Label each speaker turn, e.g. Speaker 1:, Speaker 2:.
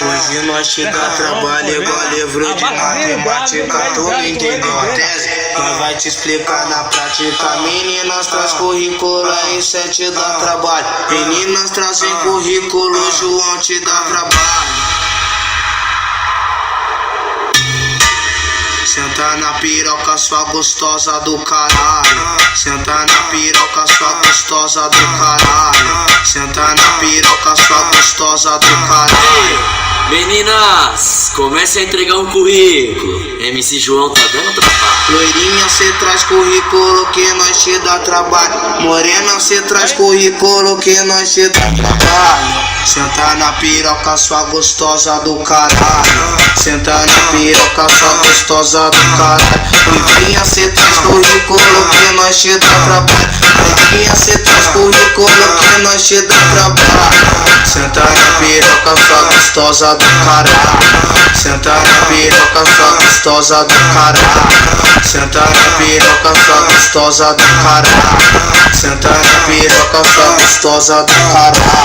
Speaker 1: Hoje nós te dá trabalho igual livro de matemática, tu não entendeu a tese? Nós vai te explicar na prática. Meninas traz currículo, R7 te dá trabalho. Meninas trazem currículo, João te dá trabalho. Senta na piroca, sua gostosa do caralho. Senta na piroca, sua gostosa do caralho. Senta na piroca, sua gostosa do caralho.
Speaker 2: Meninas, comece a entregar um currículo. MC João tá dando trabalho.
Speaker 1: Loirinha, cê traz currículo que nós te dá trabalho. Morena, cê traz currículo que nós te dá trabalho. Senta na piroca, sua gostosa do caralho. Senta na piroca, sua gostosa do caralho. Loirinha, cê traz currículo que nós te dá trabalho. Loirinha, cê traz currículo que nós te dá trabalho. Senta na piroca, sua gostosa do caralho. Senta na piroca, sua gostosa do caralho. Senta na piroca, sua gostosa do caralho. Senta na piroca, sua gostosa do caralho.